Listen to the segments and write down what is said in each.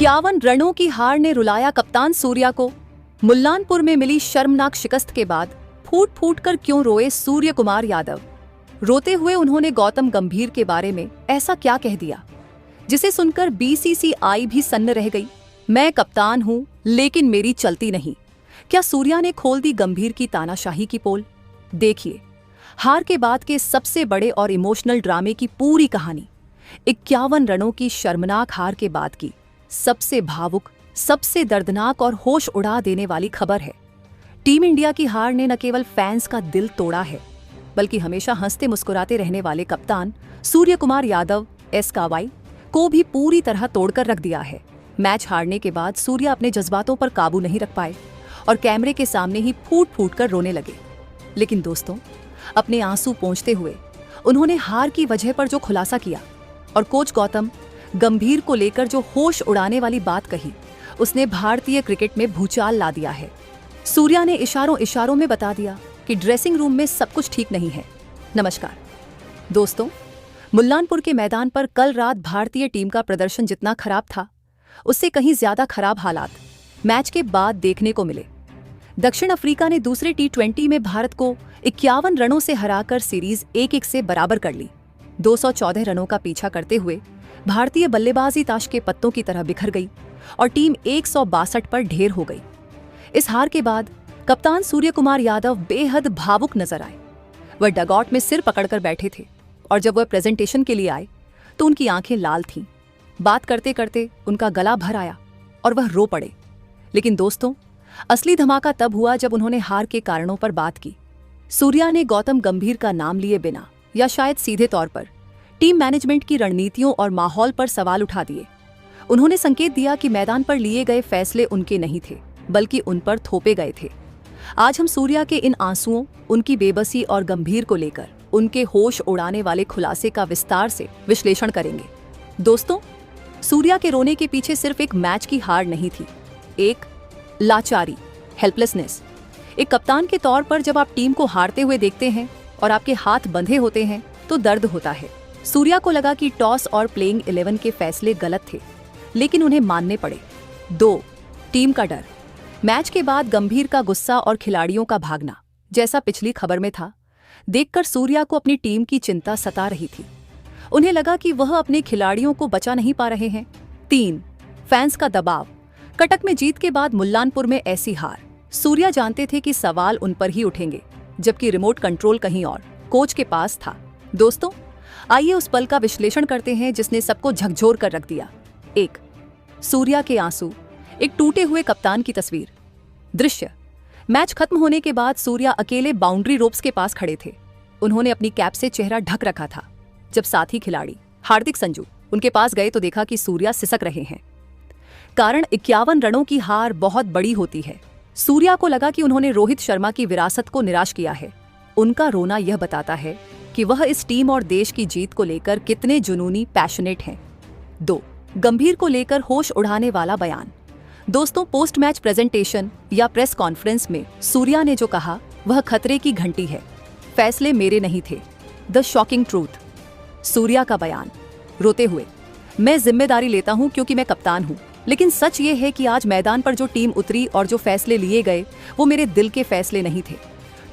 51 रनों की हार ने रुलाया कप्तान सूर्या को। मुल्लानपुर में मिली शर्मनाक शिकस्त के बाद फूट फूट कर क्यों रोए सूर्य कुमार यादव। रोते हुए उन्होंने गौतम गंभीर के बारे में ऐसा क्या कह दिया जिसे सुनकर बीसीसीआई भी सन्न रह गई। मैं कप्तान हूं लेकिन मेरी चलती नहीं। क्या सूर्या ने खोल दी गंभीर की तानाशाही की पोल? देखिए हार के बाद के सबसे बड़े और इमोशनल ड्रामे की पूरी कहानी। 51 रनों की शर्मनाक हार के बाद की सबसे भावुक, सबसे दर्दनाक और होश उड़ा देने वाली खबर है। टीम इंडिया की हार ने न केवल फैंस का दिल तोड़ा है बल्कि हमेशा हंसते मुस्कुराते रहने वाले कप्तान सूर्य कुमार यादव एसकावाई को भी पूरी तरह तोड़कर रख दिया है। मैच हारने के बाद सूर्या अपने जज्बातों पर काबू नहीं रख पाए और कैमरे के सामने ही फूट फूट कर रोने लगे। लेकिन दोस्तों, अपने आंसू पोंछते हुए उन्होंने हार की वजह पर जो खुलासा किया और कोच गौतम गंभीर को लेकर जो होश उड़ाने वाली बात कही, उसने भारतीय क्रिकेट में भूचाल ला दिया है। सूर्या ने इशारों इशारों में बता दिया कि ड्रेसिंग रूम में सब कुछ ठीक नहीं है। नमस्कार दोस्तों, मुल्लानपुर के मैदान पर कल रात भारतीय टीम का प्रदर्शन जितना खराब था उससे कहीं ज्यादा खराब हालात मैच के बाद देखने को मिले। दक्षिण अफ्रीका ने दूसरे T20 में भारत को 51 रनों से हराकर सीरीज 1-1 से बराबर कर ली। 214 रनों का पीछा करते हुए भारतीय बल्लेबाजी ताश के पत्तों की तरह बिखर गई और टीम 162 पर ढेर हो गई। इस हार के बाद कप्तान सूर्य कुमार यादव बेहद भावुक नजर आए। वह डगआउट में सिर पकड़कर बैठे थे और जब वह प्रेजेंटेशन के लिए आए तो उनकी आंखें लाल थीं। बात करते करते उनका गला भर आया और वह रो पड़े। लेकिन दोस्तों, असली धमाका तब हुआ जब उन्होंने हार के कारणों पर बात की। सूर्या ने गौतम गंभीर का नाम लिए बिना या शायद सीधे तौर पर टीम मैनेजमेंट की रणनीतियों और माहौल पर सवाल उठा दिए। उन्होंने संकेत दिया कि मैदान पर लिए गए फैसले उनके नहीं थे बल्कि उन पर थोपे गए थे। आज हम सूर्या के इन आंसुओं, उनकी बेबसी और गंभीर को लेकर उनके होश उड़ाने वाले खुलासे का विस्तार से विश्लेषण करेंगे। दोस्तों, सूर्या के रोने के पीछे सिर्फ एक मैच की हार नहीं थी, एक लाचारी, हेल्पलेसनेस। एक कप्तान के तौर पर जब आप टीम को हारते हुए देखते हैं और आपके हाथ बंधे होते हैं तो दर्द होता है। सूर्या को लगा कि टॉस और प्लेइंग 11 के फैसले गलत थे, लेकिन उन्हें मानने पड़े। 2. टीम का डर। मैच के बाद गंभीर का गुस्सा और खिलाड़ियों का भागना, जैसा पिछली खबर में था, देखकर सूर्या को अपनी टीम की चिंता सता रही थी। उन्हें लगा कि वह अपने खिलाड़ियों को बचा नहीं पा रहे हैं। 3. फैंस का दबाव। कटक में जीत के बाद मुल्लानपुर में ऐसी हार। सूर्या जानते थे कि सवाल उन पर ही उठेंगे, जबकि रिमोट कंट्रोल कहीं और कोच के पास था। दोस्तों, आइए उस पल का विश्लेषण करते हैं जिसने सबको झकझोर कर रख दिया। 1. सूर्या के आंसू, एक टूटे हुए कप्तान की तस्वीर। दृश्य। मैच खत्म होने के बाद सूर्या अकेले बाउंड्री रोप्स के पास खड़े थे। उन्होंने अपनी कैप से चेहरा ढक रखा था। जब साथी खिलाड़ी हार्दिक संजू उनके पास गए तो देखा कि सूर्या सिसक रहे हैं। कारण 51 रनों की हार बहुत बड़ी होती है। सूर्या को लगा कि उन्होंने रोहित शर्मा की विरासत को निराश किया है। उनका रोना यह बताता है कि वह इस टीम और देश की जीत को लेकर कितने जुनूनी, पैशनेट हैं। 2. गंभीर को लेकर होश उड़ाने वाला बयान। दोस्तों, पोस्ट मैच प्रेजेंटेशन या प्रेस कॉन्फ्रेंस में सूर्या ने जो कहा वह खतरे की घंटी है। फैसले मेरे नहीं थे। The shocking truth. सूर्या का बयान रोते हुए, मैं जिम्मेदारी लेता हूं क्योंकि मैं कप्तान हूं, लेकिन सच ये है कि आज मैदान पर जो टीम उतरी और जो फैसले लिए गए वो मेरे दिल के फैसले नहीं थे।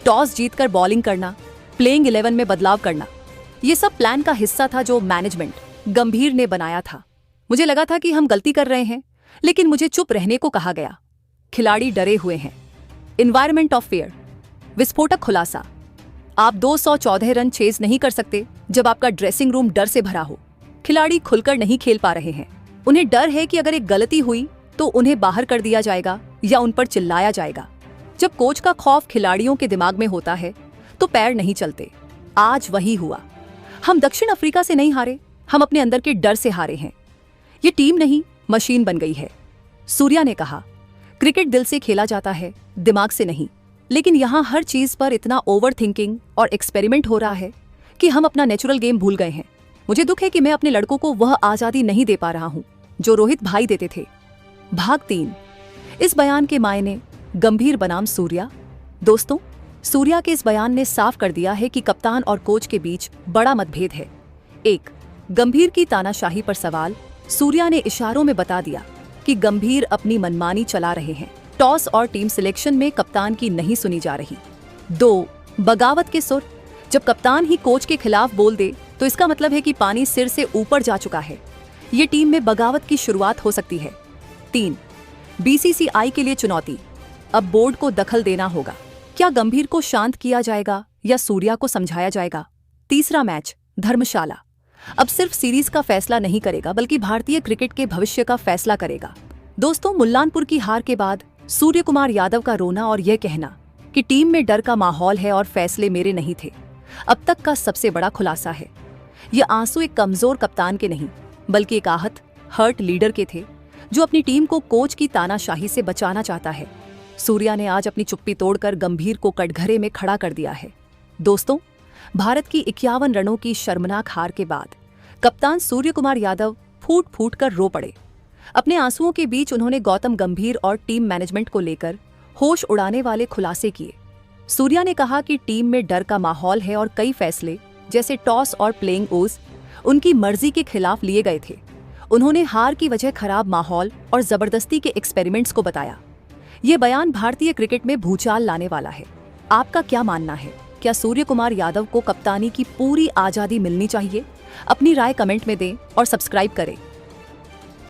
टॉस जीतकर बॉलिंग करना, प्लेइंग 11 में बदलाव करना, ये सब प्लान का हिस्सा था जो मैनेजमेंट गंभीर ने बनाया था। मुझे लगा था कि हम गलती कर रहे हैं, लेकिन मुझे चुप रहने को कहा गया। खिलाड़ी डरे हुए हैं। Environment of fair. विस्फोटक खुलासा। आप 214 रन चेज नहीं कर सकते जब आपका ड्रेसिंग रूम डर से भरा हो। खिलाड़ी खुलकर नहीं खेल पा रहे हैं। उन्हें डर है कि अगर एक गलती हुई तो उन्हें बाहर कर दिया जाएगा या उन पर चिल्लाया जाएगा। जब कोच का खौफ खिलाड़ियों के दिमाग में होता है तो पैर नहीं चलते। आज वही हुआ। हम दक्षिण अफ्रीका से नहीं हारे, हम अपने अंदर के डर से हारे हैं। ये टीम नहीं, मशीन बन गई है। सूर्या ने कहा, क्रिकेट दिल से खेला जाता है, दिमाग से नहीं। लेकिन यहाँ हर चीज पर इतना ओवर थिंकिंग और एक्सपेरिमेंट हो रहा है कि हम अपना नेचुरल गेम भूल गए हैं। मुझे दुख है कि मैं अपने लड़कों को वह आजादी नहीं दे पा रहा हूं जो रोहित भाई देते थे। भाग 3। इस बयान के मायने गंभीर बनाम सूर्या। दोस्तों, सूर्या के इस बयान ने साफ कर दिया है कि कप्तान और कोच के बीच बड़ा मतभेद है। 1. गंभीर की तानाशाही पर सवाल। सूर्या ने इशारों में बता दिया कि गंभीर अपनी मनमानी चला रहे हैं। टॉस और टीम सिलेक्शन में कप्तान की नहीं सुनी जा रही। 2. बगावत के सुर। जब कप्तान ही कोच के खिलाफ बोल दे तो इसका मतलब है कि पानी सिर से ऊपर जा चुका है। ये टीम में बगावत की शुरुआत हो सकती है। 3. बीसीसीआई के लिए चुनौती। अब बोर्ड को दखल देना होगा। क्या गंभीर को शांत किया जाएगा या सूर्या को समझाया जाएगा? तीसरा मैच धर्मशाला अब सिर्फ सीरीज का फैसला नहीं करेगा बल्कि भारतीय क्रिकेट के भविष्य का फैसला करेगा। दोस्तों, मुल्लानपुर की हार के बाद सूर्य कुमार यादव का रोना और यह कहना कि टीम में डर का माहौल है और फैसले मेरे नहीं थे, अब तक का सबसे बड़ा खुलासा है। ये आंसू एक कमजोर कप्तान के नहीं बल्कि एक आहत हर्ट लीडर के थे जो अपनी टीम को कोच की तानाशाही से बचाना चाहता है। सूर्या ने आज अपनी चुप्पी तोड़कर गंभीर को कटघरे में खड़ा कर दिया है। दोस्तों, भारत की 51 रनों की शर्मनाक हार के बाद कप्तान सूर्य कुमार यादव फूट फूट कर रो पड़े। अपने आंसुओं के बीच उन्होंने गौतम गंभीर और टीम मैनेजमेंट को लेकर होश उड़ाने वाले खुलासे किए। सूर्या ने कहा कि टीम में डर का माहौल है और कई फैसले जैसे टॉस और प्लेइंग ओज उनकी मर्जी के खिलाफ लिए गए थे। उन्होंने हार की वजह खराब माहौल और जबरदस्ती के एक्सपेरिमेंट्स को बताया। ये बयान भारतीय क्रिकेट में भूचाल लाने वाला है। आपका क्या मानना है? क्या सूर्य कुमार यादव को कप्तानी की पूरी आजादी मिलनी चाहिए? अपनी राय कमेंट में दें और सब्सक्राइब करें।